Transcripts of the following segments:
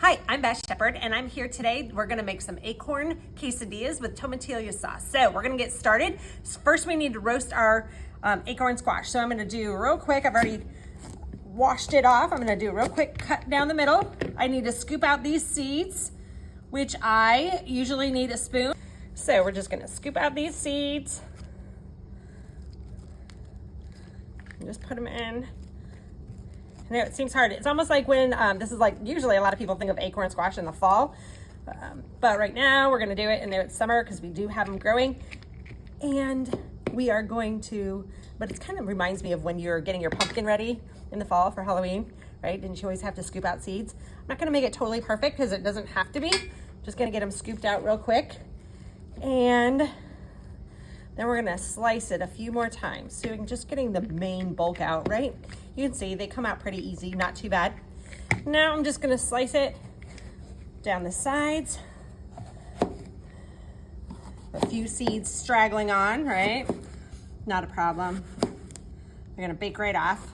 Hi, I'm Beth Shepard, and I'm here today. We're gonna make some Acorn quesadillas with tomatillo sauce. So we're gonna get started. First, we need to roast our acorn squash. So I'm gonna do real quick. I've already washed it off. I'm gonna do a real quick cut down the middle. I need to scoop out these seeds, which I usually need a spoon. So we're just gonna scoop out these seeds. And just put them in. I know it seems hard. It's almost like when, this is like, usually a lot of people think of acorn squash in the fall, but right now we're gonna do it, and it's summer because we do have them growing. And we are going to, but it kind of reminds me of when you're getting your pumpkin ready in the fall for Halloween, right? Didn't you always have to scoop out seeds? I'm not gonna make it totally perfect because it doesn't have to be. Just gonna get them scooped out real quick. And then we're gonna slice it a few more times. So I'm just getting the main bulk out, right? You can see they come out pretty easy, not too bad. Now I'm just gonna slice it down the sides. A few seeds straggling on, right? Not a problem. They're gonna bake right off.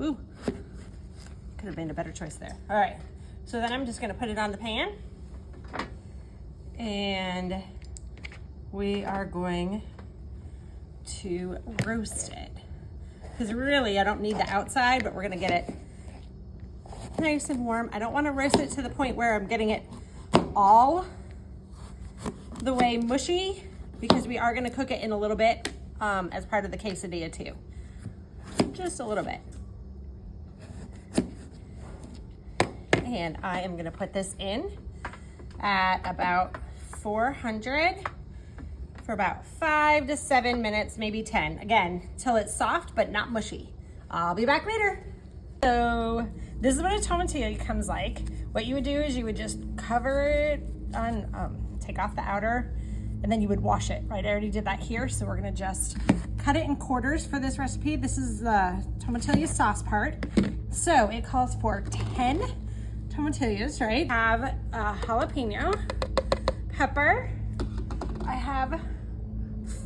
Ooh, could have been a better choice there. All right, so then I'm just gonna put it on the pan. And we are going to roast it. Because really, I don't need the outside, but we're gonna get it nice and warm. I don't wanna roast it to the point where I'm getting it all the way mushy, because we are gonna cook it in a little bit as part of the quesadilla too. Just a little bit. And I am gonna put this in at about 400 for about 5 to 7 minutes, maybe 10. Again, till it's soft but not mushy. I'll be back later. So this is what a tomatillo comes like. What you would do is you would just cover it on, take off the outer, and then you would wash it, right? I already did that here, so we're gonna just cut it in quarters for this recipe. This is the tomatillo sauce part. So it calls for 10 tomatillos, right? I have a jalapeno pepper. I have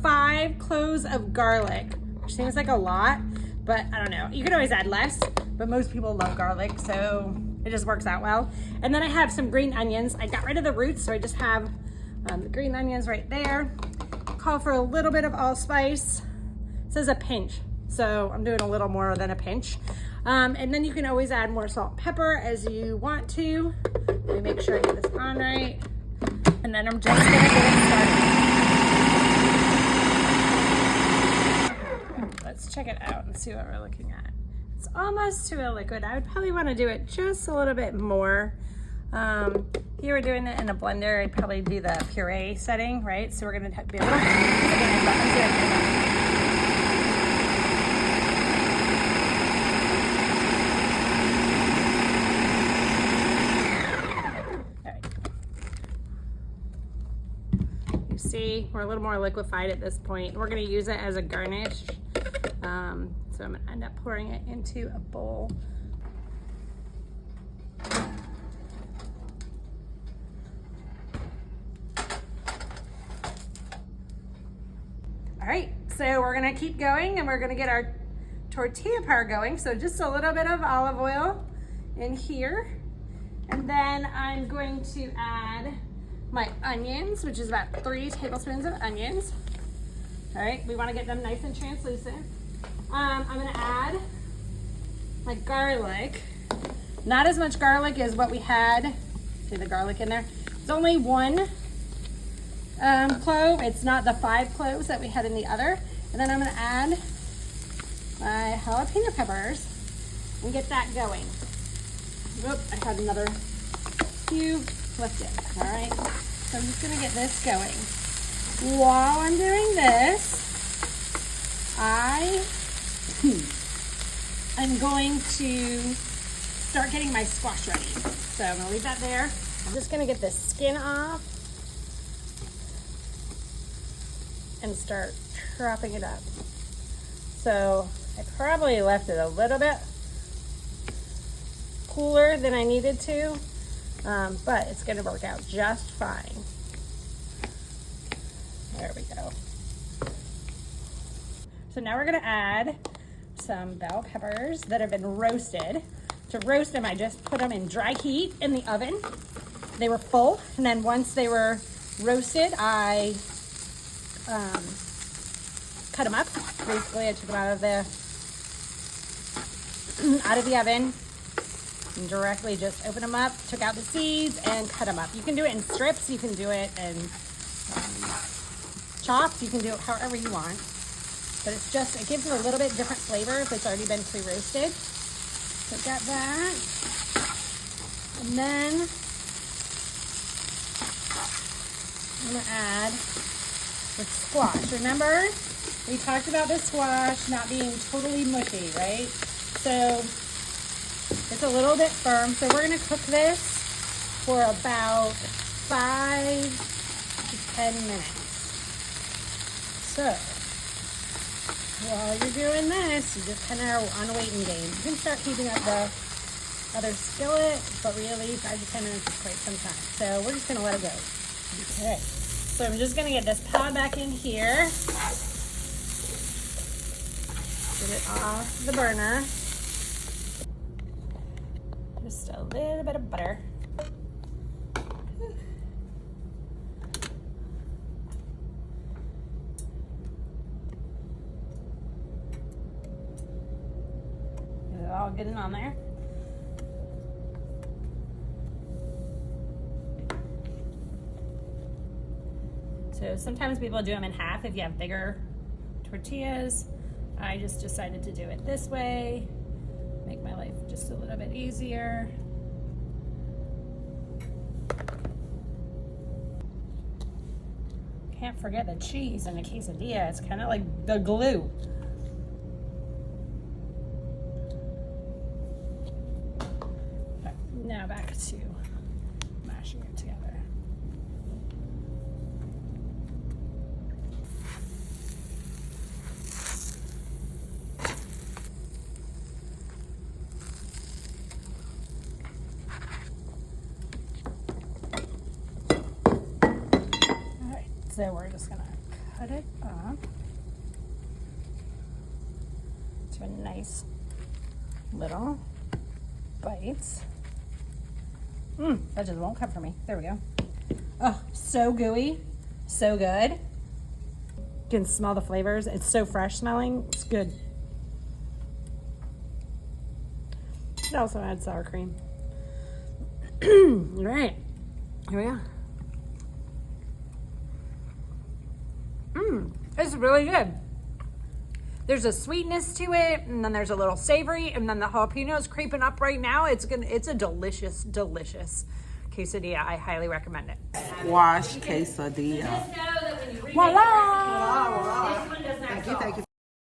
5 cloves of garlic, which seems like a lot, but I don't know. You can always add less, but most people love garlic, so it just works out well. And then I have some green onions. I got rid of the roots, so I just have the green onions right there. Call for a little bit of allspice. It says a pinch, so I'm doing a little more than a pinch. And then you can always add more salt and pepper as you want to. Let me make sure I get this on right. And then I'm just gonna get it started. Let's check it out and see what we're looking at. It's almost to a liquid. I would probably want to do it just a little bit more. If you were doing it in a blender, I'd probably do the puree setting, right? So we're gonna be able to, see, we're a little more liquefied at this point. We're gonna use it as a garnish. So I'm gonna end up pouring it into a bowl. All right, so we're gonna keep going, and we're gonna get our tortilla par going. So just a little bit of olive oil in here. And then I'm going to add my onions, which is about 3 tablespoons of onions. All right, we want to get them nice and translucent. I'm going to add my garlic. Not as much garlic as what we had. See the garlic in there? It's only 1 clove. It's not the 5 cloves that we had in the other. And then I'm going to add my jalapeno peppers and get that going. Oop, I had another few left in. All right. So I'm just gonna get this going. While I'm doing this, I'm going to start getting my squash ready. So I'm gonna leave that there. I'm just gonna get the skin off and start chopping it up. So I probably left it a little bit cooler than I needed to. But it's gonna work out just fine. There we go. So now we're gonna add some bell peppers that have been roasted. to roast them, I just put them in dry heat in the oven. They were full, and then once they were roasted, I cut them up. Basically, I took them out of the oven and directly just opened them up, took out the seeds, and cut them up. You can do it in strips, you can do it in chopped, you can do it however you want. But it's just, it gives it a little bit different flavor if it's already been pre-roasted. So got that. And then I'm gonna add the squash. Remember, we talked about the squash not being totally mushy, right? So it's a little bit firm. So we're gonna cook this for about 5 to 10 minutes. So while you're doing this, you just kind of are on a waiting game. You can start heating up the other skillet, but really 5 to 10 minutes is quite some time. So we're just gonna let it go. Okay, so I'm just gonna get this pot back in here. Get it off the burner. Just a little bit of butter. Get it all getting on there. So sometimes people do them in half if you have bigger tortillas. I just decided to do it this way. Make my life just a little bit easier. Can't forget the cheese in a quesadilla. It's kind of like the glue. Okay, now back to mashing it together. So we're just gonna cut it up to a nice little bites. That just won't come for me. There we go. Oh, so gooey, so good. You can smell the flavors. It's so fresh smelling. It's good. It also adds sour cream. All right, here we go. It's really good. There's a sweetness to it, and then there's a little savory, and then the jalapeno's creeping up right now. It's a delicious, delicious quesadilla. I highly recommend it. Squash quesadilla. Voila!